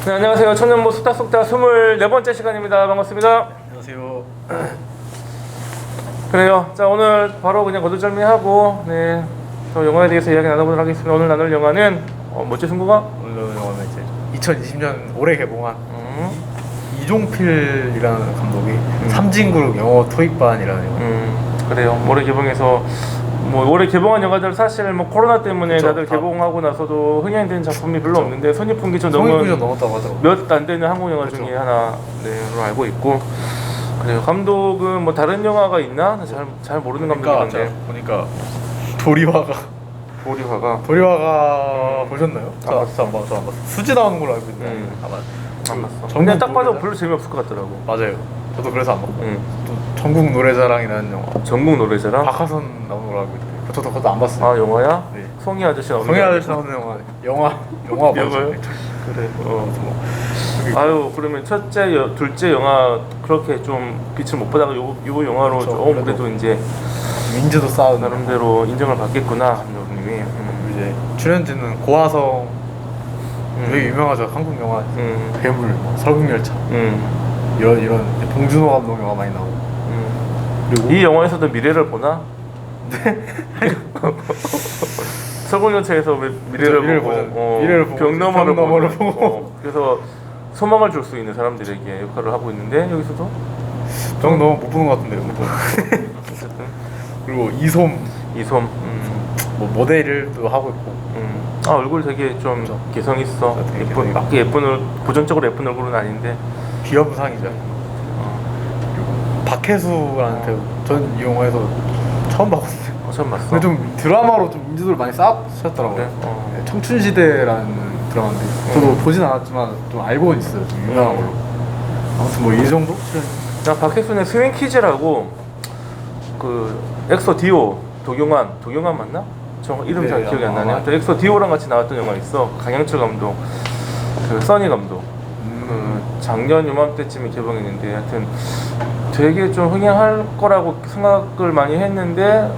네, 안녕하세요. 천년모 쑥닥쑥닥 24번째 시간입니다. 반갑습니다. 안녕하세요. 그래요. 자, 오늘 바로 그냥 거두절미하고 저 영화에 대해서 이야기 나눠보도록 하겠습니다. 오늘 나눌 영화는 뭐지, 승구가? 오늘 영화는 이제 2020년 올해 개봉한 이종필이라는 감독이 삼진그룹 영어 토익반이라는 영화. 그래요. 올해 개봉해서 올해 개봉한 영화들 사실 코로나 때문에 그쵸, 다들 개봉하고 나서도 흥행된 작품이 별로 없는데 손익분기 좀 넘었다고 하더라고요. 몇 안 되는 한국 영화 그쵸. 중에 하나로 알고 있고. 그래요. 감독은 다른 영화가 있나? 잘 모르는 감독인데. 보니까 도리화가 보셨나요? 안 봤어. 안 봤어. 수지 나오는 걸로 알고 있는데 아마 안 봤어. 전국 근데 딱 봐도 노래자? 별로 재미없을 것 같더라고. 맞아요. 저도 그래서 안 봤고. 응. 또 전국 노래자랑이라는 영화 전국 노래자랑? 박하선 나오는 걸로 알고 있는데 저도 그것도 안 봤어요. 아, 영화야? 네. 송이 아저씨 나오는 성희 거 아저씨 나오는 영화 맞죠? 영화요? 네. 그래. 아유, 그러면 첫째, 둘째 영화 그렇게 좀 빛을 못 보다가 요 영화로 그쵸, 좀 그래도. 그래도 이제 민지도 싸우는 나름대로 인정을 받겠구나, 감독님이. 이제 출연진은 고화성 되게 유명하죠. 한국 영화 괴물, 설국열차 이런 봉준호 감독 영화 많이 나오고. 그리고 이 영화에서도 미래를 보나? 네. 설국열차에서 미래를 보고, 보죠. 미래를 보고 병 너머를 병 너머를 보고. 보고. 그래서 소망을 줄 수 있는 사람들에게 역할을 하고 있는데 여기서도 정 너무 못 보는 것 같은데요. 어쨌든 그리고 이솜 이솜. 뭐 모델도 하고 있고. 아, 얼굴 되게 좀 그렇죠. 개성 있어. 되게 예쁜, 막 예쁜 보존적으로 예쁜 얼굴은 아닌데. 귀염상이죠. 그리고 박혜수라는 배우, 전 이 영화에서 처음 봤거든요. 처음 봤어. 근데 좀 드라마로 좀 인지도를 많이 쌓으셨더라고요. 그래? 네, 청춘시대라는 드라마인데 저도 보진 않았지만 좀 알고는 있어요. 좀 유명한 걸로. 아무튼 이 정도? 나 박혜순의 스윙 키즈라고 그 엑소 디오 도경환 맞나? 저 이름 네, 잘 기억이 안 나네요. 아마. 또 엑소 디오랑 같이 나왔던 영화 있어. 강영철 감독, 그 써니 감독. 그 작년 요맘때쯤에 개봉했는데 하여튼 되게 좀 흥행할 거라고 생각을 많이 했는데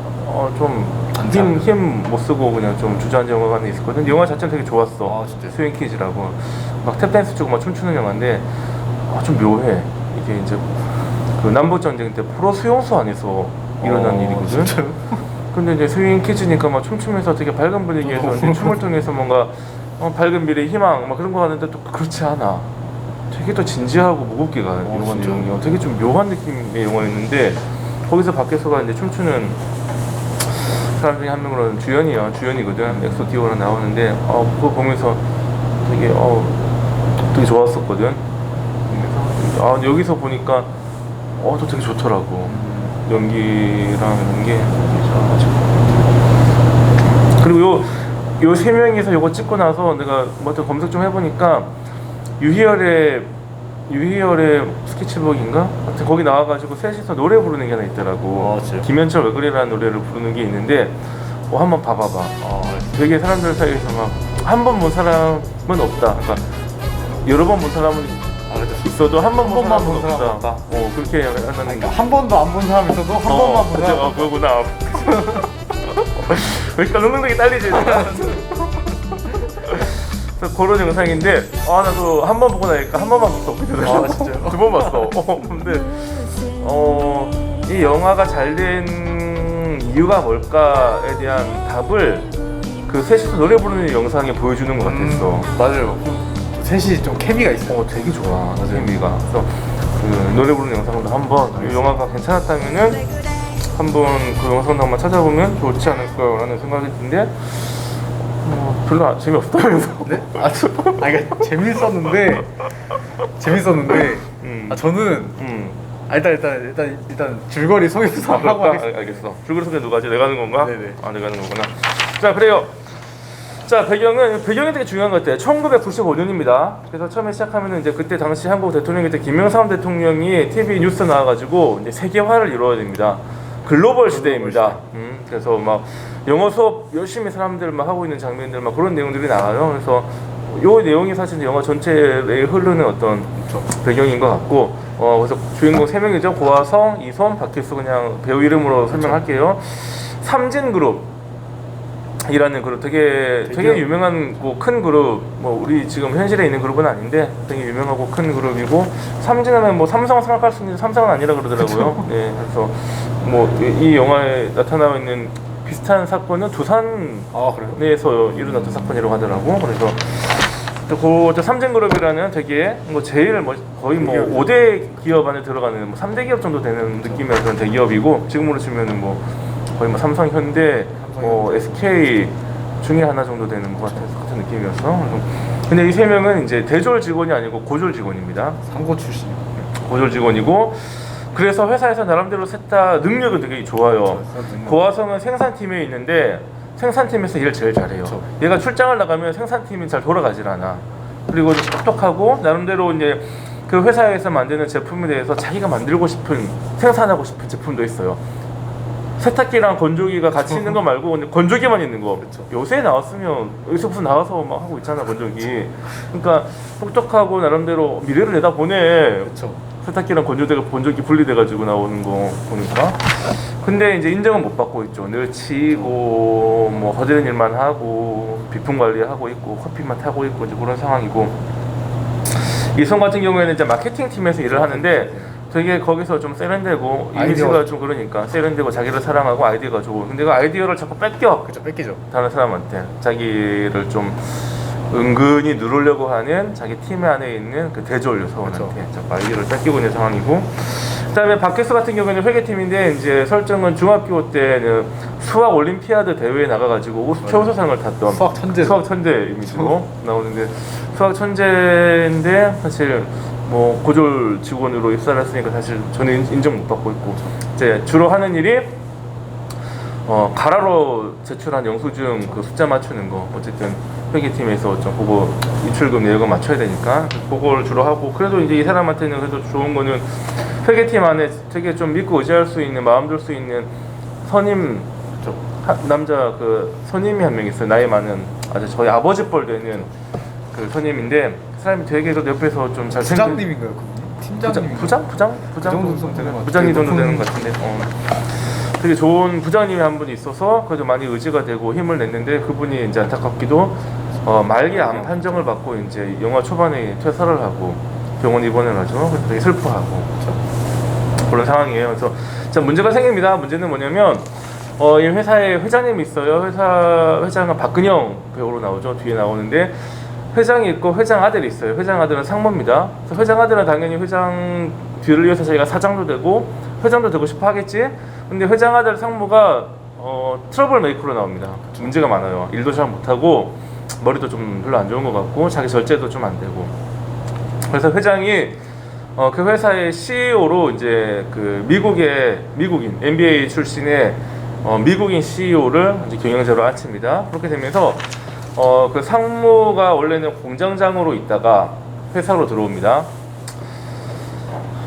힘 못 쓰고 그냥 좀 주저앉은 영화가 하나 있었거든. 영화 자체는 되게 좋았어. 아, 진짜요? 스윙 키즈라고 막 탭댄스 추고 막 춤추는 영화인데 좀 묘해. 이게 이제 그 남북 전쟁 때 프로 수용소 안에서 일어난 일이거든. 진짜요? 근데 이제 스윙 키즈니까 막 춤추면서 되게 밝은 분위기에서 이제 춤을 통해서 뭔가 밝은 미래 희망 막 그런 거 하는데 또 그렇지 않아. 되게 또 진지하고 무겁게 가 영화 진짜요? 내용이. 되게 좀 묘한 느낌의 영화였는데 거기서 밖에서가 이제 춤추는 사람 중에 한 명으로는 주연이거든. 엑소 디오랑 나오는데 그거 보면서 되게 좋았었거든. 그래서 여기서 보니까 또 되게 좋더라고. 연기랑 이런 게 그리고 요 세 명이서 요거 찍고 나서 내가 또 검색 좀 해보니까 유희열의 스케치북인가? 하여튼 거기 나와가지고 셋이서 노래 부르는 게 하나 있더라고. 진짜요? 김현철 왜 그래라는 노래를 부르는 게 있는데 한번 봐봐봐. 되게 사람들 사이에서 막 한 번 본 사람은 없다. 그러니까 여러 번 본 사람은 있어도 한 번 본 사람은 없다. 그렇게 하는 그러니까 한 번도 안 본 사람이 있어도 한 번만 본 사람. 그거구나. 그러니까 능력이 딸리지. 그래서 그런 영상인데 나도 한 번 보고 나니까 한 번만 봤어. 진짜요? 두 번 봤어. 근데 이 영화가 잘 된 이유가 뭘까에 대한 답을 그 셋이서 노래 부르는 영상에 보여주는 것 같았어. 맞아요. 셋이 좀 케미가 있어요. 되게 좋아. 재미가. 그래서 그 노래 부르는 영상도 한번 이 영화가 괜찮았다면은 한번 그 영상도 한번 찾아보면 좋지 않을까라는 생각이 드는데 별로 재미없다면서. 네? 그러니까 재밌었는데 저는 일단 줄거리 소개부터 하고 하겠습니다. 알겠어. 줄거리 소개 누가 하지? 내가 하는 건가? 네네. 내가 하는 거구나. 자, 그래요. 자, 배경이 되게 중요한 것 같아요. 1995년입니다. 그래서 처음에 시작하면은 이제 그때 당시 한국 대통령이 때 김영삼 대통령이 TV 뉴스 나와가지고 이제 세계화를 이루어야 됩니다. 글로벌 시대입니다. 그래서 막 영어 수업 열심히 사람들 막 하고 있는 장면들 막 그런 내용들이 나와요. 그래서 요 내용이 사실 영화 전체에 흐르는 어떤 배경인 것 같고, 그래서 주인공 3명이죠. 고화성, 이솜, 박혜수 그냥 배우 이름으로 설명할게요. 삼진그룹 이라는 그룹 되게 유명한 큰 그룹, 뭐 우리 지금 현실에 있는 그룹은 아닌데 되게 유명하고 큰 그룹이고, 삼진하면 뭐 삼성 생각할 수 있는데 삼성은 아니라 그러더라고요. 네, 그래서 뭐 이 영화에 나타나고 있는 비슷한 사건은 두산에서 일어났던 사건이라고 하더라고. 그래서 그 삼진그룹이라는 되게 뭐 제일 뭐 거의 뭐 5대 기업 안에 들어가는 뭐 3대 기업 정도 되는 느낌의 그런 대기업이고, 지금으로 치면은 뭐 거의 뭐 삼성, 현대, 뭐 SK 중에 하나 정도 되는 것 같은 느낌이었어. 근데 이 세 명은 이제 대졸 직원이 아니고 고졸 직원입니다. 상고 출신. 고졸 직원이고, 그래서 회사에서 나름대로 셋 다 능력은 되게 좋아요. 고화성은 생산팀에 있는데 생산팀에서 일을 제일 잘해요. 그렇죠. 얘가 출장을 나가면 생산팀이 잘 돌아가질 않아. 그리고 똑똑하고 나름대로 이제 그 회사에서 만드는 제품에 대해서 자기가 만들고 싶은, 생산하고 싶은 제품도 있어요. 세탁기랑 건조기가 같이 있는 거 말고 근데 건조기만 있는 거. 그쵸. 요새 나왔으면 여기서 무슨 나와서 막 하고 있잖아, 건조기. 그러니까 똑똑하고 나름대로 미래를 내다보네. 그렇죠. 세탁기랑 건조기 분리돼가지고 나오는 거 보니까. 근데 이제 인정은 못 받고 있죠. 늘 치이고 뭐 허드렛 일만 하고 비품 관리하고 있고 커피만 타고 있고 이제 그런 상황이고, 이성 같은 경우에는 이제 마케팅 팀에서 일을 하는데 되게 거기서 좀 세련되고 이미지가 좀 그러니까 세련되고 자기를 사랑하고 아이디어가 좋고, 근데 그 아이디어를 자꾸 뺏겨. 그렇죠. 뺏기죠. 다른 다른 사람한테 자기를 좀 은근히 누르려고 하는 자기 팀 안에 있는 그 대졸 요소원한테 자꾸 아이디어를 뺏기고 있는 상황이고, 그다음에 박혜수 같은 경우에는 회계팀인데 이제 설정은 중학교 때는 수학 올림피아드 대회에 나가가지고 최우수상을 탔던 수학 천재 이미지로 나오는데, 수학 천재인데 사실 뭐 고졸 직원으로 입사를 했으니까 사실 저는 인정 못 받고 있고, 이제 주로 하는 일이 가라로 제출한 영수증 그 숫자 맞추는 거, 어쨌든 회계팀에서 좀 그거 입출금 내역을 맞춰야 되니까 그걸 주로 하고, 그래도 이제 이 사람한테는 그래도 좋은 거는 회계팀 안에 되게 좀 믿고 의지할 수 있는, 마음 둘 수 있는 선임, 남자 그 선임이 한 명 있어요. 나이 많은 아주 저희 아버지 뻘 되는 그 선임인데, 그 사람이 되게 그 옆에서 좀 잘 부장님인가요, 그분이? 팀장님? 부장 그 정도 되는 것 같아요. 부장님 정도 되는 것 같은데, 되게 좋은 부장님이 한 분이 있어서 그래도 많이 의지가 되고 힘을 냈는데, 그분이 이제 안타깝기도 말기 암 판정을 받고 이제 영화 초반에 퇴사를 하고 병원 입원을 하죠. 그래서 되게 슬퍼하고 그런 상황이에요. 그래서 자, 문제가 생깁니다. 문제는 뭐냐면 이 회사에 회장님이 있어요. 회장은 박근영 배우로 나오죠. 뒤에 나오는데 회장이 있고 회장 아들이 있어요. 회장 아들은 상무입니다. 그래서 회장 아들은 당연히 회장 뒤를 이어서 자기가 사장도 되고 회장도 되고 싶어 하겠지. 근데 회장 아들 상무가 트러블 메이커로 나옵니다. 문제가 많아요. 일도 잘 못하고 머리도 좀 별로 안 좋은 것 같고 자기 절제도 좀 안 되고. 그래서 회장이 그 회사의 CEO로 이제 그 미국인 MBA 출신의 미국인 CEO를 이제 경영자로 앉힙니다. 그렇게 되면서 그 상무가 원래는 공장장으로 있다가 회사로 들어옵니다.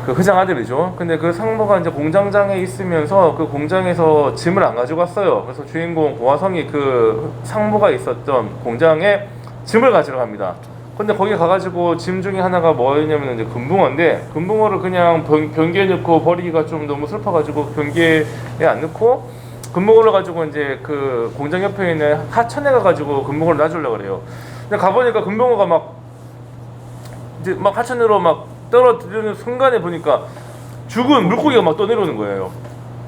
그 회장 아들이죠. 근데 그 상무가 이제 공장장에 있으면서 그 공장에서 짐을 안 가지고 왔어요. 그래서 주인공 고화성이 그 상무가 있었던 공장에 짐을 가지러 갑니다. 근데 거기 가가지고 짐 중에 하나가 뭐였냐면 이제 금붕어인데, 금붕어를 그냥 변기에 넣고 버리기가 좀 너무 슬퍼가지고 변기에 안 넣고 금붕어를 가지고 이제 그 공장 옆에 있는 하천에 가가지고 금붕어를 놔주려고 그래요. 근데 가보니까 금붕어가 막 이제 막 하천으로 막 떨어뜨리는 순간에 보니까 죽은 물고기가 막 떠내려오는 거예요.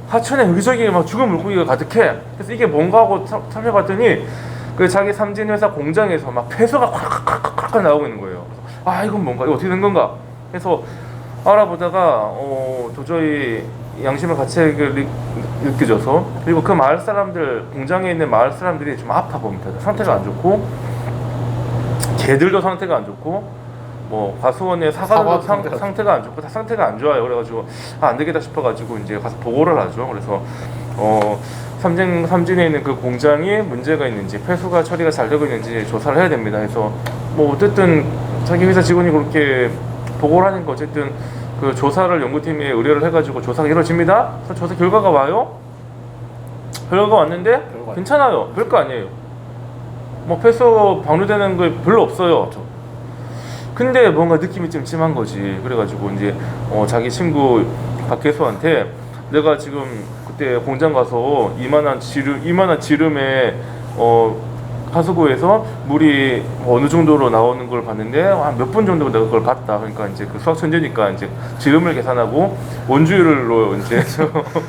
하천에 여기저기 막 죽은 물고기가 가득해. 그래서 이게 뭔가 하고 살펴봤더니 그 자기 삼진 회사 공장에서 막 폐수가 콱콱콱콱 나오고 있는 거예요. 아, 이건 뭔가, 이거 어떻게 된 건가? 그래서 알아보다가 도저히 양심의 가책을 느껴져서, 그리고 그 마을 사람들, 공장에 있는 마을 사람들이 좀 아파 보입니다. 상태가 안 좋고, 개들도 상태가 안 좋고, 뭐 과수원의 사과도 상태가 안 좋고 다 상태가 안 좋아요. 그래가지고 안 되겠다 싶어가지고 이제 가서 보고를 하죠. 그래서 삼진에 있는 그 공장이 문제가 있는지, 폐수가 처리가 잘 되고 있는지 조사를 해야 됩니다. 그래서 뭐 어쨌든 자기 회사 직원이 그렇게 보고를 하는 거, 어쨌든 그 조사를 연구팀에 의뢰를 해가지고 조사가 이루어집니다. 그래서 조사 결과가 와요. 결과가 왔는데 괜찮아요. 별거 아니에요. 뭐 폐수 방류되는 거 별로 없어요. 근데 뭔가 느낌이 좀 심한 거지. 그래가지고 이제 자기 친구 박혜수한테 내가 지금 그때 공장 가서 이만한 지름에 하수구에서 물이 어느 정도로 나오는 걸 봤는데 한 몇 분 정도 내가 그걸 봤다. 그러니까 이제 그 수학 천재니까 이제 지름을 계산하고 원주율로 이제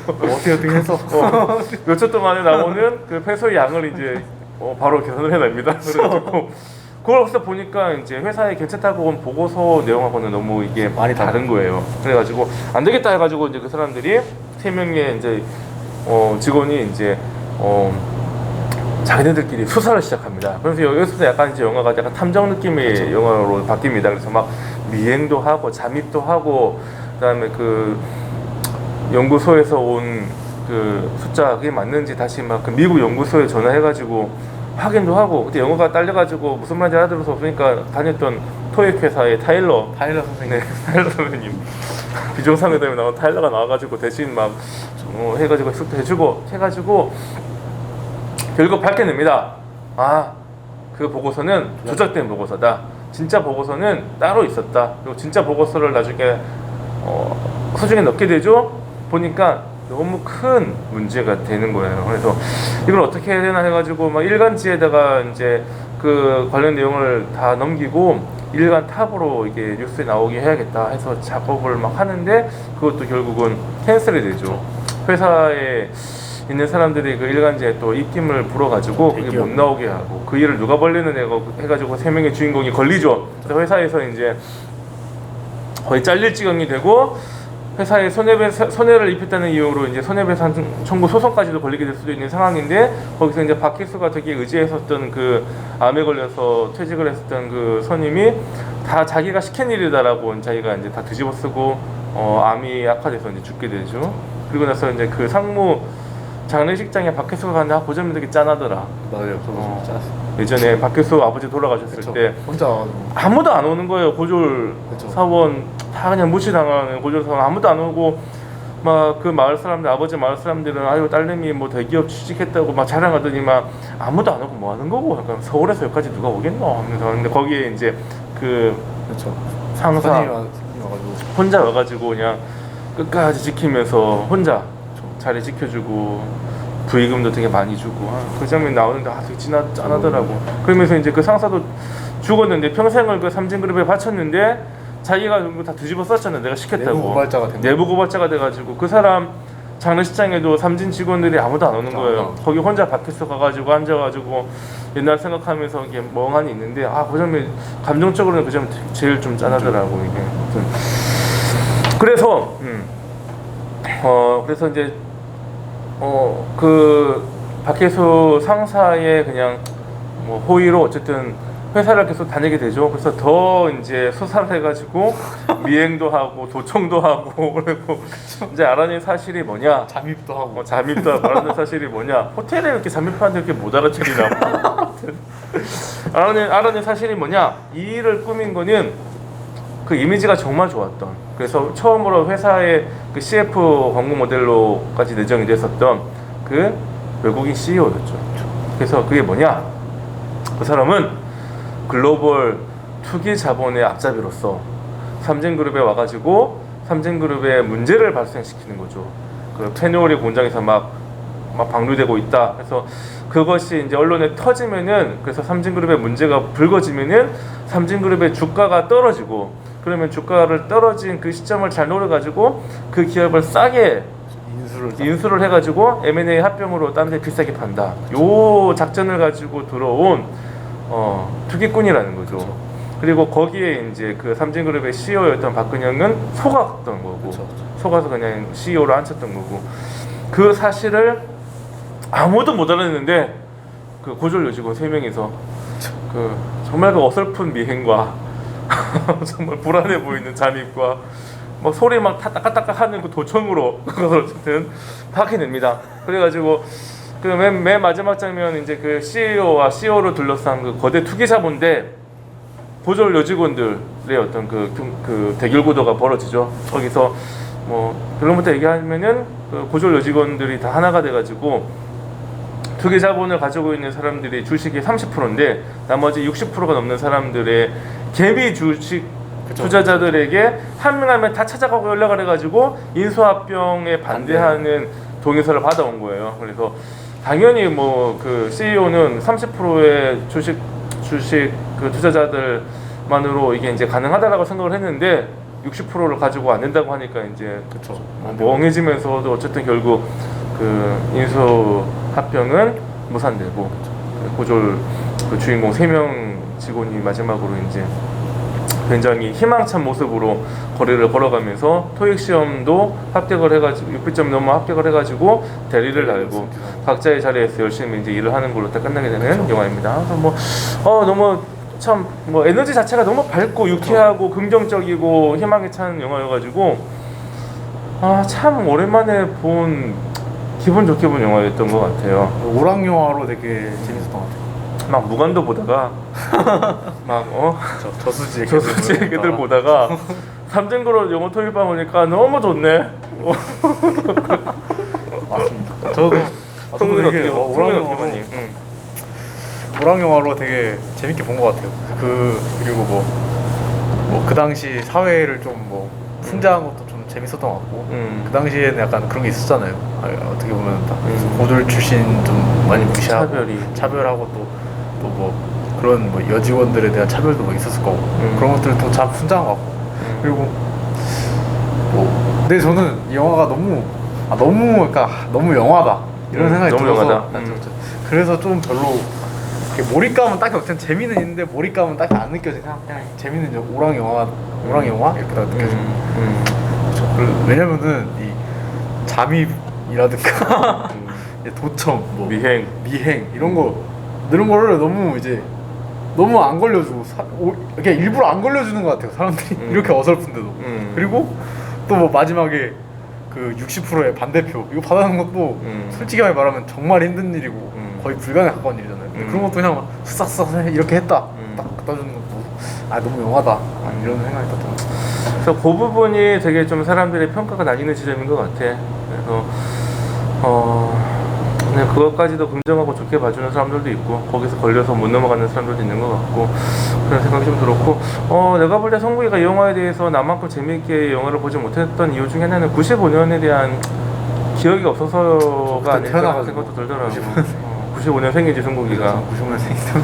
어떻게 해서 몇 초 동안에 나오는 그 폐소의 양을 이제 바로 계산을 해냅니다. 그래가지고 그걸 벌써 보니까 이제 회사에 괜찮다고 온 보고서 내용하고는 너무 이게 많이 다른 거예요. 그래가지고 안 되겠다 해가지고 이제 그 사람들이 3명의 이제 직원이 이제 자기네들끼리 수사를 시작합니다. 그래서 여기서도 약간 이제 영화가 약간 탐정 느낌의 그렇죠. 영화로 바뀝니다. 그래서 막 미행도 하고 잠입도 하고 그다음에 그 연구소에서 온 그 숫자 그게 맞는지 다시 막 그 미국 연구소에 전화해가지고 확인도 하고 그때 영어가 딸려가지고 무슨 말인지 알아들을 수 없으니까 다녔던 토익 회사의 타일러 선생님. 네, 타일러 선생님 비정상회담에 나온 타일러가 나와가지고 대신 막 해가지고 해주고 해가지고 결국 밝혀냅니다. 아, 그 보고서는 조작된 보고서다. 진짜 보고서는 따로 있었다. 그리고 진짜 보고서를 나중에 수중에 넣게 되죠. 보니까 너무 큰 문제가 되는 거예요. 그래서 이걸 어떻게 해야 되나 해가지고 막 일간지에다가 이제 그 관련 내용을 다 넘기고 일간 탑으로 이게 뉴스에 나오게 해야겠다 해서 작업을 막 하는데 그것도 결국은 캔슬이 되죠. 회사에 있는 사람들이 그 일간지에 또 입김을 불어가지고 그게 못 나오게 하고 그 일을 누가 벌리는 해가지고 3명의 주인공이 걸리죠. 그래서 회사에서 이제 거의 잘릴 지경이 되고 회사에 손해를 입혔다는 이유로 이제 손해배상 청구 소송까지도 걸리게 될 수도 있는 상황인데 거기서 이제 박희수가 되게 의지했었던 그 암에 걸려서 퇴직을 했었던 그 선임이 다 자기가 시킨 일이다라고 자기가 이제 다 뒤집어쓰고 암이 악화돼서 이제 죽게 되죠. 그리고 나서 이제 그 상무 장례식장에 박혜수가 갔는데 보자면 되게 짠하더라. 맞아요. 저도 짰어요. 예전에 박혜수 아버지 돌아가셨을 그쵸. 때 혼자 아무도 안 오는 거예요. 고졸 그쵸. 사원 다 그냥 무시당하는 고졸 사원 아무도 안 오고 막 그 마을 사람들 아버지 마을 사람들은 아유 딸내미 뭐 대기업 취직했다고 막 자랑하더니 막 아무도 안 오고 뭐 하는 거고 약간 서울에서 여기까지 누가 오겠노 하면서 근데 거기에 이제 그 그렇죠. 상사 와가지고 혼자 와가지고 그냥 끝까지 지키면서 혼자 자리 지켜주고 부의금도 되게 많이 주고 그 장면 나오는데 되게 짠하더라고. 그러면서 이제 그 상사도 죽었는데 평생을 그 삼진그룹에 바쳤는데 자기가 다 뒤집어 썼잖아. 내가 시켰다고. 내부 고발자가 된 내부 고발자가 돼가지고 그 사람 장례식장에도 삼진 직원들이 아무도 안 오는 거예요. 거기 혼자 밖에서 가가지고 앉아가지고 옛날 생각하면서 이게 멍하니 있는데 그 장면 감정적으로는 그 장면 제일 좀 짠하더라고 이게. 그래서 그래서 이제 그 박혜수 상사의 그냥 뭐 호의로 어쨌든 회사를 계속 다니게 되죠. 그래서 더 이제 수사를 해가지고 미행도 하고 도청도 하고 그리고 이제 알아낸 사실이 뭐냐? 잠입도 하고 잠입도 하고 알아낸 사실이 뭐냐? 호텔에 이렇게 잠입하는데 이렇게 못 알아채리나? 알아낸 사실이 뭐냐? 이 일을 꾸민 거는 그 이미지가 정말 좋았던. 그래서 처음으로 회사의 그 CF 광고 모델로까지 내정이 됐었던 그 외국인 CEO였죠. 그래서 그게 뭐냐? 그 사람은 글로벌 투기 자본의 앞잡이로서 삼진그룹에 와가지고 삼진그룹의 문제를 발생시키는 거죠. 그 페놀이 공장에서 막 방류되고 있다. 그래서 그것이 이제 언론에 터지면은 그래서 삼진그룹의 문제가 불거지면은 삼진그룹의 주가가 떨어지고 그러면 주가를 떨어진 그 시점을 잘 노려가지고 그 기업을 싸게 인수를 해가지고 M&A 합병으로 딴 데 비싸게 판다. 요 작전을 가지고 들어온 투기꾼이라는 거죠. 그쵸. 그리고 거기에 이제 그 삼진그룹의 CEO였던 박근영은 속았던 거고, 그쵸. 속아서 그냥 CEO로 앉혔던 거고, 그 사실을 아무도 못 알아냈는데 그 고졸 여직원 3명이서 그 정말 그 어설픈 미행과 정말 불안해 보이는 잠입과 막 소리 막 따까따까 하는 그 도청으로 그걸 어쨌든 파악해냅니다. 그래가지고 그 맨 마지막 장면 이제 그 CEO와 CEO로 둘러싼 그 거대 투기자본인데 고졸 여직원들의 어떤 그 대결 구도가 벌어지죠. 거기서 뭐 결론부터 얘기하면은 그 고졸 여직원들이 다 하나가 돼가지고 투기자본을 가지고 있는 사람들이 주식이 30%인데 나머지 60%가 넘는 사람들의 개미 주식 투자자들에게 한 명 한 명 다 찾아가고 연락을 해가지고 인수합병에 반대하는 동의서를 받아온 거예요. 그래서 당연히 뭐 그 CEO는 30%의 주식 그 투자자들만으로 이게 이제 가능하다라고 생각을 했는데 60%를 가지고 안 된다고 하니까 이제 그쵸. 뭐 멍해지면서도 어쨌든 결국 그 인수 합병은 무산되고 고졸 그 주인공 3명 직원이 마지막으로 이제 굉장히 희망찬 모습으로 거리를 걸어가면서 토익 시험도 합격을 해가지고 600점 넘어 합격을 해가지고 대리를 달고 각자의 자리에서 열심히 이제 일을 하는 걸로 딱 끝나게 되는 영화입니다. 그래서 뭐 너무 참 뭐 에너지 자체가 너무 밝고 유쾌하고 긍정적이고 희망에 찬 영화여가지고 참 오랜만에 본 기분 좋게 본 영화였던 것 같아요. 오락 영화로 되게 재밌었던 것 같아요. 막 무간도 보다가 막 저수지 애기들 보다가 삼진구로 영어 토익반 보니까 너무 좋네. 맞습니다. 저도 성민이 어떻게 오락 보니? 오락 영화로 되게 재밌게 본 것 같아요. 그리고 뭐 그 당시 사회를 좀 뭐 풍자한 것도 좀 재밌었던 것 같고 그 당시에는 약간 그런 게 있었잖아요. 어떻게 보면 다 고졸 출신 좀 많이 무시하고 차별하고 또 뭐 그런 뭐 여직원들에 대한 차별도 뭐 있었을 거고 그런 것들을 또 잘 풍자한 것 같고 그리고 뭐 근데 저는 이 영화가 너무 그러니까 너무 영화다 이런 생각이 너무 들어서 영화다. 그래서 좀 별로 이렇게 몰입감은 딱히 어쨌든 재미는 있는데 몰입감은 딱히 안 느껴져. 그냥 재밌는 오락 영화 이렇게 딱 느껴지고. 왜냐면은 이 잠입이라든가 도청, 뭐 미행 이런 거를 너무 안 걸려주고 그냥 일부러 안 걸려주는 것 같아요. 사람들이 이렇게 어설픈데도. 그리고 또 뭐 마지막에 그 60%의 반대표 이거 받아는 것도 솔직히 말하면 정말 힘든 일이고 거의 불가능에 가까운 일이잖아요. 근데 그런 것도 그냥 쓱싹쓱 이렇게 했다 딱 갖다 주는 것도 너무 영화다 이런 생각이 들었던 것 같아요. 그래서 그 부분이 되게 좀 사람들의 평가가 나뉘는 지점인 것 같아. 그래서 그냥 그것까지도 긍정하고 좋게 봐주는 사람들도 있고 거기서 걸려서 못 넘어가는 사람들도 있는 것 같고 그런 생각이 좀 들었고 내가 볼 때 성국이가 이 영화에 대해서 나만큼 재미있게 영화를 보지 못했던 이유 중에 하나는 95년에 대한 기억이 없어서가 아닐까 생각도 들더라고. 95년생이지 성국이가. 95년생이죠.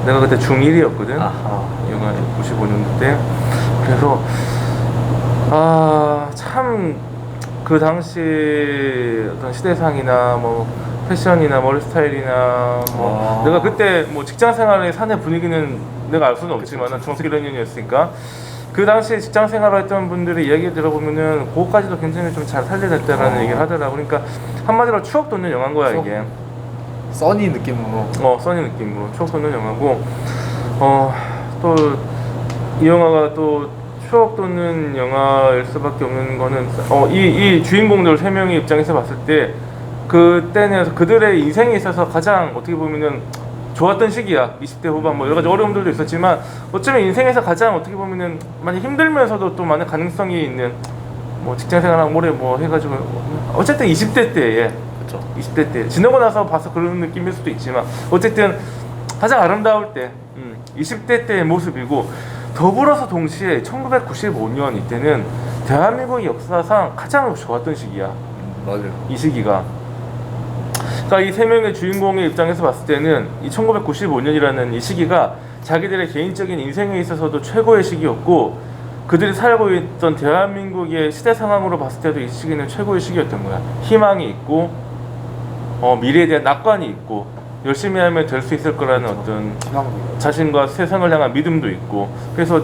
내가 그때 중1이었거든. 이 영화 95년도 때. 그래서 참 그 당시 어떤 시대상이나 뭐 패션이나 머리 스타일이나 뭐 내가 그때 뭐 직장 생활의 사내 분위기는 내가 알 수는 없지만 중학교 1학년이었으니까 그 당시에 직장 생활을 했던 분들의 이야기 들어보면은 그거까지도 굉장히 좀 잘 살려냈다라는 얘기를 하더라고. 그러니까 한마디로 추억 돋는 영화인 거야 이게. 써니 느낌으로. 써니 느낌으로 추억 돋는 영화고 또 이 영화가 또 추억 돋는 영화일 수밖에 없는 거는 이 주인공들 3명의 입장에서 봤을 때 그때는 그들의 인생에 있어서 가장 어떻게 보면은 좋았던 시기야. 20대 후반 뭐 여러 가지 어려움들도 있었지만 어쩌면 인생에서 가장 어떻게 보면은 많이 힘들면서도 또 많은 가능성이 있는 뭐 직장생활하고 오래 뭐 해가지고 어쨌든 20대 때에 그렇죠. 20대 때 지나고 나서 봐서 그런 느낌일 수도 있지만 어쨌든 가장 아름다울 때 20대 때의 모습이고 더불어서 동시에 1995년 이때는 대한민국의 역사상 가장 좋았던 시기야. 맞아요. 이 시기가. 그러니까 이 3명의 주인공의 입장에서 봤을 때는 이 1995년이라는 이 시기가 자기들의 개인적인 인생에 있어서도 최고의 시기였고 그들이 살고 있던 대한민국의 시대 상황으로 봤을 때도 이 시기는 최고의 시기였던 거야. 희망이 있고 미래에 대한 낙관이 있고 열심히 하면 될 수 있을 거라는 어떤 자신과 세상을 향한 믿음도 있고 그래서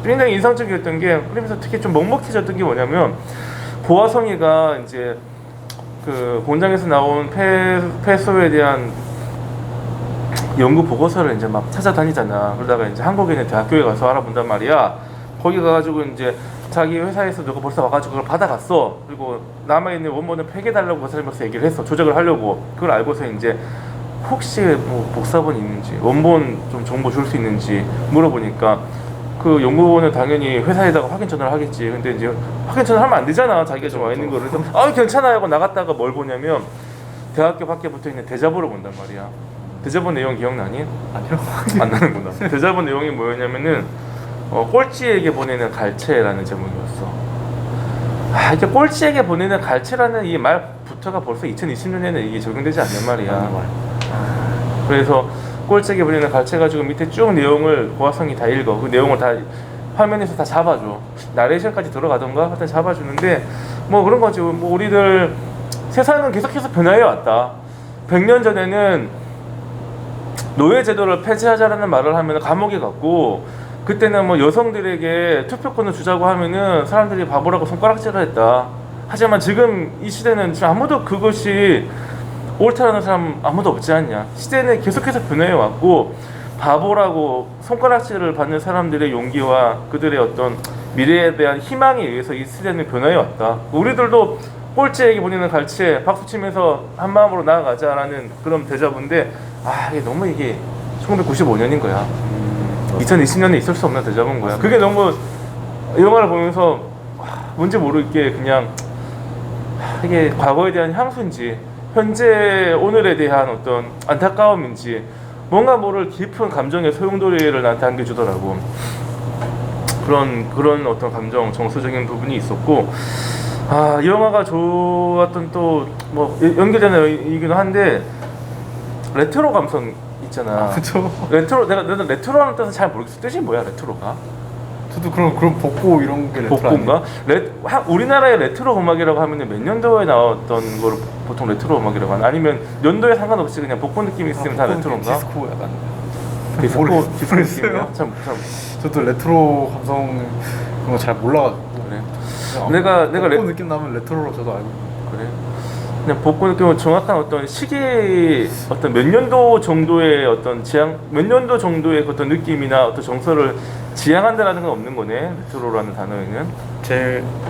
굉장히 인상적이었던 게 그러면서 특히 좀 먹먹해졌던 게 뭐냐면 보아성이가 이제 그 본장에서 나온 폐소에 대한 연구 보고서를 이제 막 찾아다니잖아. 그러다가 이제 한국에 있는 대학교에 가서 알아본단 말이야. 거기 가가지고 이제 자기 회사에서 누가 벌써 와가지고 그걸 받아갔어. 그리고 남아있는 원본을 폐기해달라고 그 사람이 벌써 얘기를 했어. 조작을 하려고. 그걸 알고서 이제 혹시 뭐 복사본 있는지 원본 좀 정보 줄 수 있는지 물어보니까 그 연구원은 당연히 회사에다가 확인 전화를 하겠지. 근데 이제 확인 전화를 하면 안 되잖아. 자기가 좀 와 있는 거를. 그래서 괜찮아요 하고 나갔다가 뭘 보냐면 대학교 밖에 붙어있는 대자보를 본단 말이야. 대자보 내용 기억나니? 아니요. 안 나는구나. 대자보 내용이 뭐였냐면은 꼴찌에게 보내는 갈채라는 제목이었어. 이렇게 꼴찌에게 보내는 갈채라는 이 말부터가 벌써 2020년에는 이게 적용되지 않는 말이야. 그래서 꼴찌에게 보내는 갈채 가지고 밑에 쭉 내용을 고학생이 다 읽어. 그 내용을 다 화면에서 다 잡아줘. 나레이션까지 들어가던가 하여튼 잡아주는데 뭐 그런 거지. 뭐 우리들 세상은 계속해서 변화해 왔다. 100년 전에는 노예 제도를 폐지하자라는 말을 하면 감옥에 갔고, 그때는 뭐 여성들에게 투표권을 주자고 하면은 사람들이 바보라고 손가락질을 했다. 하지만 지금 이 시대는 지금 아무도 그것이 옳다라는 사람 아무도 없지 않냐. 시대는 계속해서 변화해 왔고, 바보라고 손가락질을 받는 사람들의 용기와 그들의 어떤 미래에 대한 희망에 의해서 이 시대는 변화해 왔다. 우리들도 꼴찌에게 보내는 갈치에 박수 치면서 한 마음으로 나아가자라는 그런 대자보인데, 이게 너무 이게 1995년인 거야. 2020년에 있을 수 없는 대자보인 거야. 그게 너무 영화를 보면서 뭔지 모르게 그냥 이게 과거에 대한 향수인지 현재 오늘에 대한 어떤 안타까움인지 뭔가 모를 깊은 감정의 소용돌이를 나한테 안겨주더라고. 그런 어떤 감정, 정서적인 부분이 있었고, 이 영화가 좋았던 또 뭐 연결되는 얘기긴 한데 레트로 감성 있잖아. 그쵸. 레트로 나는 레트로라는 뜻은 잘 모르겠어. 뜻이 뭐야 레트로가? 저도 그런 복고 이런 게 레트로 복고인가? 우리나라의 레트로 음악이라고 하면 몇 년도에 나왔던 거를 보통 레트로 음악이라고 하나? 아니면 연도에 상관없이 그냥 복고 느낌이 있으면 다 레트로인가? 디스코 약간 디스코 모르겠어요. 느낌이야? 참 저도 레트로 감성 그런 거 잘 몰라가지고. 그래. 내가 복고 느낌 나면 레트로로 저도 알고 있는데. 그래. 그냥 복고 느낌은 정확한 어떤 시기, 어떤 몇 년도 정도의 어떤 몇 년도 정도의 어떤 느낌이나 어떤 정서를 지향한다라는 건 없는 거네. 레트로라는 단어에는.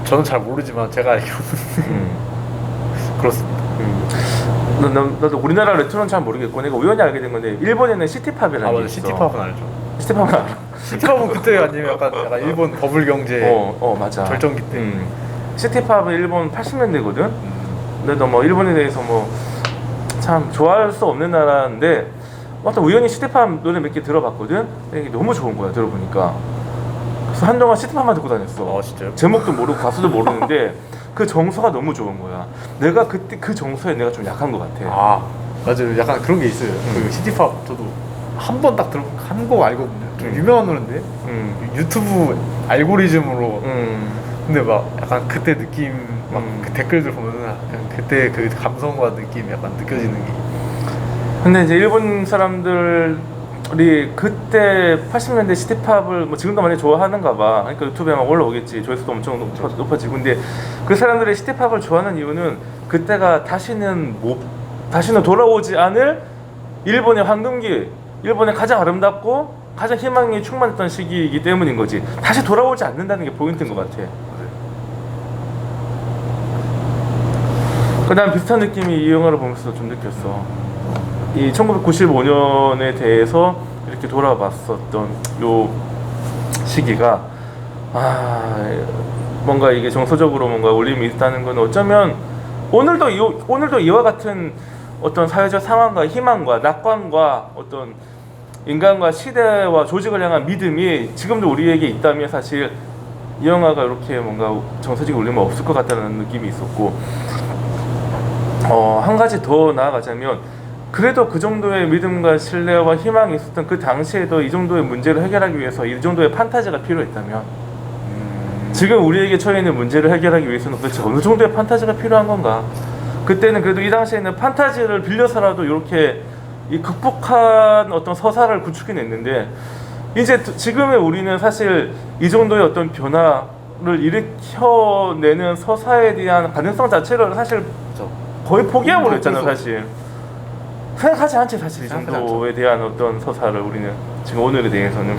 저는 잘 모르지만 제가 알기로는 그렇습니다. 나도 우리나라 레트로는 잘 모르겠고 내가 우연히 알게 된 건데 일본에는 시티팝이라는 게 맞아. 있어. 시티팝은 알죠. 시티팝은 알아. 시티팝은 그때 아니면 약간 일본 버블 경제 맞아. 절정기 때. 시티팝은 일본 80년대거든. 근데도 뭐 일본에 대해서 뭐 참 좋아할 수 없는 나라인데 어떤 우연히 시티팝 노래 몇 개 들어봤거든. 이게 너무 좋은 거야 들어보니까. 그래서 한동안 시티팝만 듣고 다녔어. 진짜요? 제목도 모르고 가수도 모르는데 그 정서가 너무 좋은 거야. 내가 그때 그 정서에 내가 좀 약한 것 같아. 맞아요. 약간 그런 게 있어요. 그 시티팝 저도 한 번 딱 들어 한 곡 알거든요. 좀 유명한 노래인데 유튜브 알고리즘으로. 근데 막 약간 그때 느낌 막 그 댓글들 보면은 그냥 그때 그 감성과 느낌 약간 느껴지는 게. 근데 이제 일본 사람들이 그때 80년대 시티팝을 뭐 지금도 많이 좋아하는가 봐. 그러니까 유튜브에 막 올라오겠지. 조회수도 엄청 높아지고. 근데 그 사람들이 시티팝을 좋아하는 이유는 그때가 다시는 돌아오지 않을 일본의 황금기, 일본의 가장 아름답고 가장 희망이 충만했던 시기이기 때문인 거지. 다시 돌아오지 않는다는 게 포인트인 것 같아. 난 비슷한 느낌이 이 영화를 보면서 좀 느꼈어. 이 1995년에 대해서 이렇게 돌아봤었던 요 시기가 뭔가 이게 정서적으로 뭔가 울림이 있다는 건 어쩌면 오늘도 이와 같은 어떤 사회적 상황과 희망과 낙관과 어떤 인간과 시대와 조직을 향한 믿음이 지금도 우리에게 있다면 사실 이 영화가 이렇게 뭔가 정서적인 울림은 없을 것 같다는 느낌이 있었고, 한 가지 더 나아가자면 그래도 그 정도의 믿음과 신뢰와 희망이 있었던 그 당시에도 이 정도의 문제를 해결하기 위해서 이 정도의 판타지가 필요했다면 지금 우리에게 처해 있는 문제를 해결하기 위해서는 도대체 어느 정도의 판타지가 필요한 건가? 그때는 그래도 이 당시에는 판타지를 빌려서라도 이렇게 이 극복한 어떤 서사를 구축해냈는데 이제 지금의 우리는 사실 이 정도의 어떤 변화를 일으켜내는 서사에 대한 가능성 자체를 사실 거의 포기해버렸잖아요. 사실 생각하지 않지 사실 이 정도에 대한 어떤 서사를 우리는 지금 오늘에 대해서는.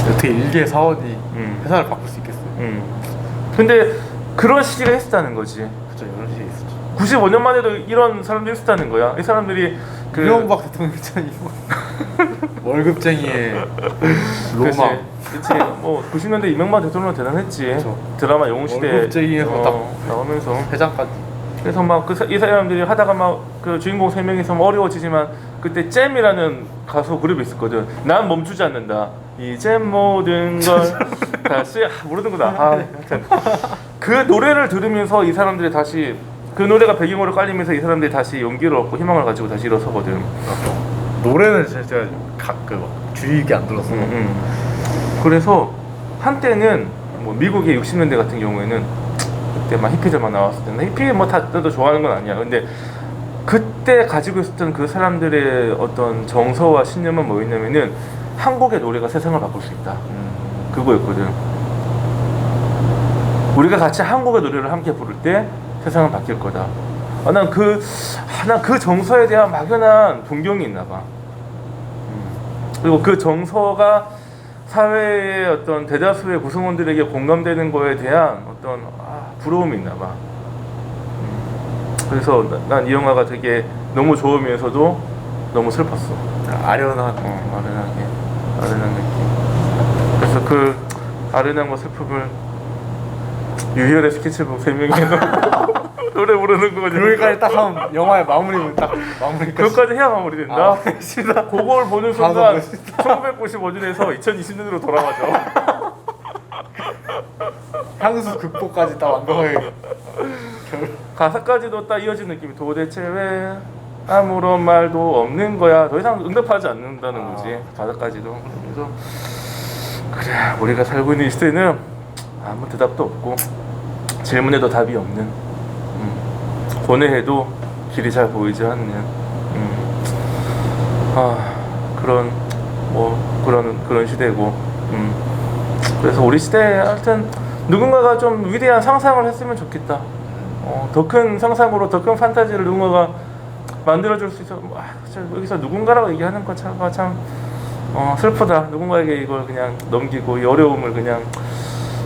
어떻게 일개 사원이 회사를 바꿀 수 있겠어요? 근데 그런 시기가 있었다는 거지. 그쵸, 이런 시기 있었죠. 95년만 해도 이런 사람들이 있었다는 거야. 이 사람들이 이명박 대통령 있잖아요. 월급쟁이의 로망. 그치. 뭐 90년대 이명박 대통령 대단했지. 그쵸. 드라마 영웅시대 월급쟁이에서 딱 나오면서 회장까지. 그래서 막 이 사람들이 하다가 막 그 주인공 3명이서 뭐 어려워지지만 그때 잼이라는 가수 그룹이 있었거든. 난 멈추지 않는다. 이제 모든 걸 다시 모르는구나. 하여튼 그 노래를 들으면서 이 사람들이 다시 그 노래가 배경으로 깔리면서 이 사람들이 다시 용기를 얻고 희망을 가지고 다시 일어서거든. 노래는 진짜 주의 깊게 안 들었어. 그래서 한때는 뭐 미국의 60년대 같은 경우에는 그때 막 히피들만 나왔을 때는 히피 뭐 다들 좋아하는 건 아니야. 근데 그때 가지고 있었던 그 사람들의 어떤 정서와 신념은 뭐였냐면은 한국의 노래가 세상을 바꿀 수 있다. 그거였거든. 우리가 같이 한국의 노래를 함께 부를 때 세상은 바뀔 거다. 난 그 정서에 대한 막연한 동경이 있나 봐. 그리고 그 정서가 사회의 어떤 대다수의 구성원들에게 공감되는 거에 대한 어떤 부러움이 있나 봐. 그래서 난 이 영화가 되게 너무 좋으면서도 너무 슬펐어. 아련한. 아련한 느낌. 그래서 그 아련함과 슬픔을 유희열의 스케치북 3명이 해놓고 노래 부르는 거지. 여기까지 딱 하면 영화의 마무리 그것까지 해야 마무리된다. 진짜. 그걸 보는 순간 1995년에서 2020년으로 돌아가죠. 향수 극복까지 딱 완벽하게. 가사까지도 딱 이어진 느낌이 도대체 왜 아무런 말도 없는 거야. 더 이상 응답하지 않는다는 거지. 가사까지도. 그래서 그래, 우리가 살고 있는 이 시대는 아무 대답도 없고 질문에도 답이 없는, 고뇌해도 길이 잘 보이지 않는 그런 시대고. 그래서 우리 시대에 하여튼 누군가가 좀 위대한 상상을 했으면 좋겠다. 더 큰 상상으로 더 큰 판타지를 누군가가 만들어줄 수 있어. 여기서 누군가라고 얘기하는 것 참 슬프다. 누군가에게 이걸 그냥 넘기고 이 어려움을 그냥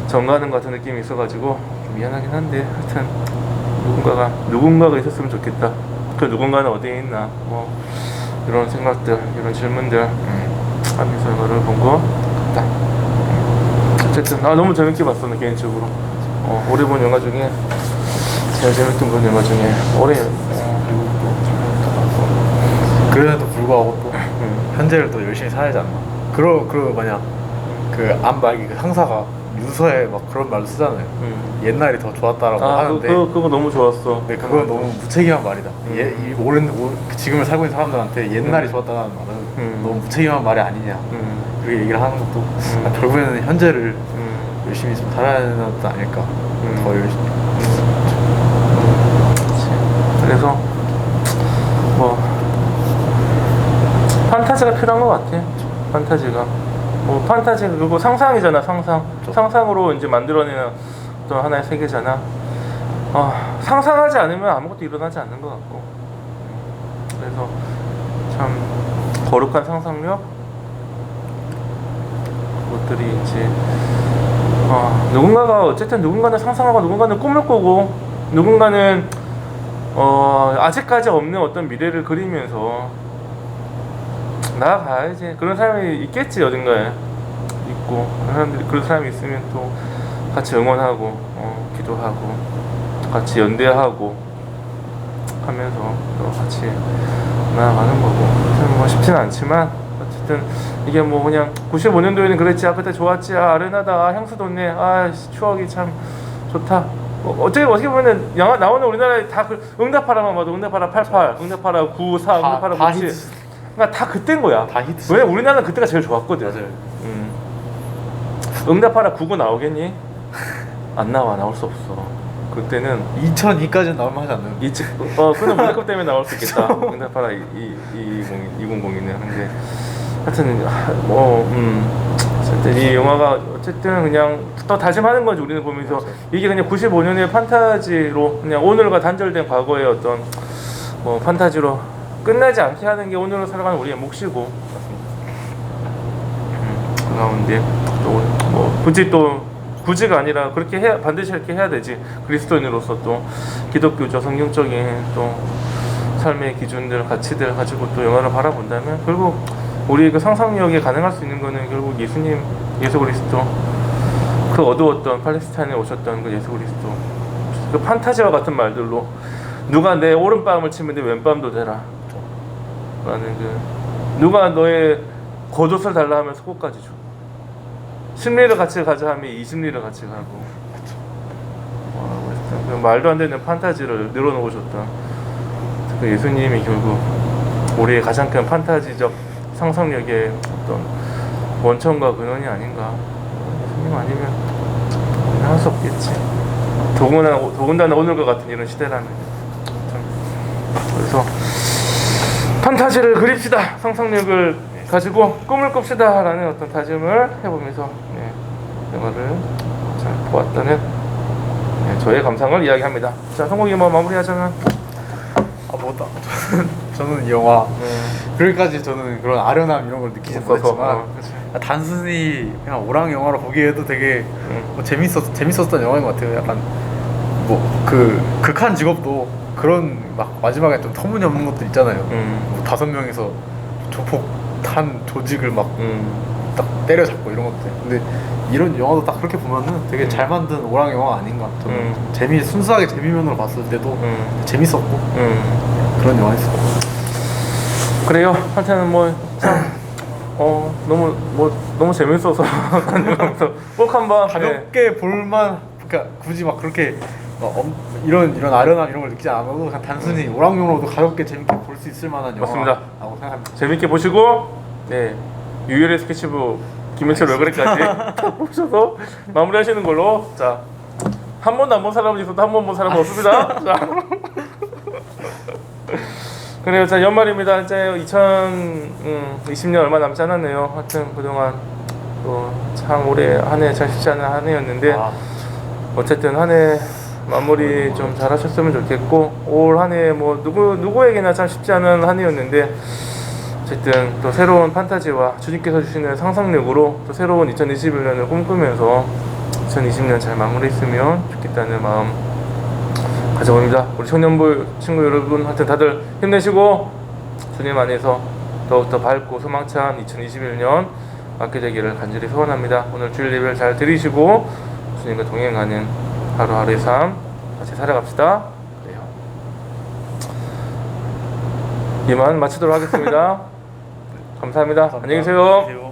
전가하는 것 같은 느낌이 있어가지고 좀 미안하긴 한데, 하여튼 누군가가 있었으면 좋겠다. 그 누군가는 어디에 있나, 뭐 이런 생각들, 이런 질문들 하면서 이거를 본 것 같다. 어쨌든 너무 재밌게 봤어, 나 개인적으로. 올해 본 영화 중에 제일 재밌던 본 영화 중에 올해. 그래도 불구하고 또 현재를 또 열심히 살아야지 않나. 그리고 만약 그 안박이 그 상사가 유서에 막 그런 말을 쓰잖아요. 옛날이 더 좋았다라고 하는데 그거 너무 좋았어. 근데 그건 너무 무책임한 말이다. 지금을 살고 있는 사람들한테 옛날이 좋았다는 말은 너무 무책임한 말이 아니냐. 그렇게 얘기를 하는 것도 결국에는 현재를 열심히 좀 살아야 되는 것도 아닐까. 더 열심히. 그래서 뭐 판타지가 필요한 것 같아. 판타지가 그리고 상상이잖아. 상상으로 이제 만들어내는 또 하나의 세계잖아. 상상하지 않으면 아무것도 일어나지 않는 것 같고. 그래서 참 거룩한 상상력, 그것들이 이제 누군가는 상상하고 누군가는 꿈을 꾸고 누군가는 아직까지 없는 어떤 미래를 그리면서 나아가야지. 그런 사람이 있겠지, 어딘가에 있고. 그런 사람이 있으면 또 같이 응원하고 기도하고 같이 연대하고 하면서 또 같이 나아가는 거고. 뭐 쉽지는 않지만 어쨌든 이게 뭐 그냥 95년도에는 그랬지, 그때 좋았지, 아련하다, 향수 돋네, 추억이 참 좋다. 어떻게 보면 영화 나오는 우리나라에 다 응답하라만 봐도 응답하라 88, 응답하라 94, 응답하라 97. 그러니까 다 그때인 거야. 다 히트. 왜냐면 우리나라는 그때가 제일 좋았거든. 맞아요. 응답하라 99 나오겠니? 안 나올 수 없어. 그때는 2002까지는 나올만 하지 않나요? 그는 월드컵 때문에 나올 수 있겠다. 응답하라 2002는. 근데 하여튼 어쨌든 이 영화가 어쨌든 그냥 더 다짐하는 건지 우리는 보면서 이게 그냥 95년의 판타지로 그냥 오늘과 단절된 과거의 어떤 판타지로 끝나지 않게 하는 게 오늘을 살아가는 우리의 몫이고. 그 가운데 굳이가 아니라 반드시 이렇게 해야 되지. 그리스도인으로서 또 기독교적 성경적인 또 삶의 기준들, 가치들 가지고 또 영화를 바라본다면 결국 우리의 그 상상력이 가능할 수 있는 거는 결국 예수 그리스도, 그 어두웠던 팔레스타인에 오셨던 그 예수 그리스도, 그 판타지와 같은 말들로 누가 내 오른뺨을 치면 내 왼뺨도 되라. 라는 그 누가 너의 겉옷을 달라 하면 속옷까지 줘. 심리를 같이 가자 하면 이 심리를 같이 가고. 그 말도 안 되는 판타지를 늘어놓으셨다. 그 예수님이 결국 우리의 가장 큰 판타지적 상상력의 어떤 원천과 근원이 아닌가. 예수님 아니면 할 수 없겠지. 더군다나 오늘과 같은 이런 시대라면. 그래서 판타지를 그립시다. 상상력을 가지고 꿈을 꿉시다 라는 어떤 다짐을 해보면서 영화를 잘 보았다는 저의 감상을 이야기합니다. 자, 성국이 뭐 마무리하자면. 저는 이 영화 그럴까지 저는 그런 아련함 이런 걸 느끼지 못했지만 단순히 그냥 오락 영화로 보기에도 되게 뭐 재밌었던 영화인 것 같아요. 약간 뭐 그 극한 직업도 그런 막 마지막에 좀 터무니없는 것들 있잖아요. 뭐 5명이서 조폭한 조직을 막 딱 때려잡고 이런 것들. 근데 이런 영화도 딱 그렇게 보면은 되게 잘 만든 오락 영화 아닌가. 저는 순수하게 재미면으로 봤을 때도 재밌었고 그런 영화였어요. 그래요. 한테는 너무 재밌어서 꼭 한번 가볍게 볼만. 그러니까 굳이 막 그렇게 이런 아련함 이런 걸 느끼지 않아도 그냥 단순히 오락용으로도 가볍게 재밌게 볼 수 있을 만한 맞습니다. 영화라고 생각합니다. 재밌게 보시고 유일의 스케치북 김현철 얼굴까지 보셔서 마무리하시는 걸로. 자, 한 번도 안 본 사람은 있어도 한 번 본 사람은 없습니다. 자. 그래요. 자, 연말입니다. 이제 2020년 얼마 남지 않았네요. 하여튼 그동안 또 참 올해 한 해 잘 쉽지 않은 한 해였는데 어쨌든 한 해 마무리 좀 잘 하셨으면 좋겠고, 올 한 해 뭐 누구에게나 참 쉽지 않은 한 해였는데 어쨌든 또 새로운 판타지와 주님께서 주시는 상상력으로 또 새로운 2021년을 꿈꾸면서 2020년 잘 마무리했으면 좋겠다는 마음 가져봅니다. 우리 청년부 친구 여러분 하여튼 다들 힘내시고 주님 안에서 더욱더 밝고 소망찬 2021년 맞게 되기를 간절히 소원합니다. 오늘 주일 예배를 잘 드리시고 주님과 동행하는 하루하루의 삶 같이 살아갑시다. 그래요. 이만 마치도록 하겠습니다. 감사합니다. 안녕히 계세요.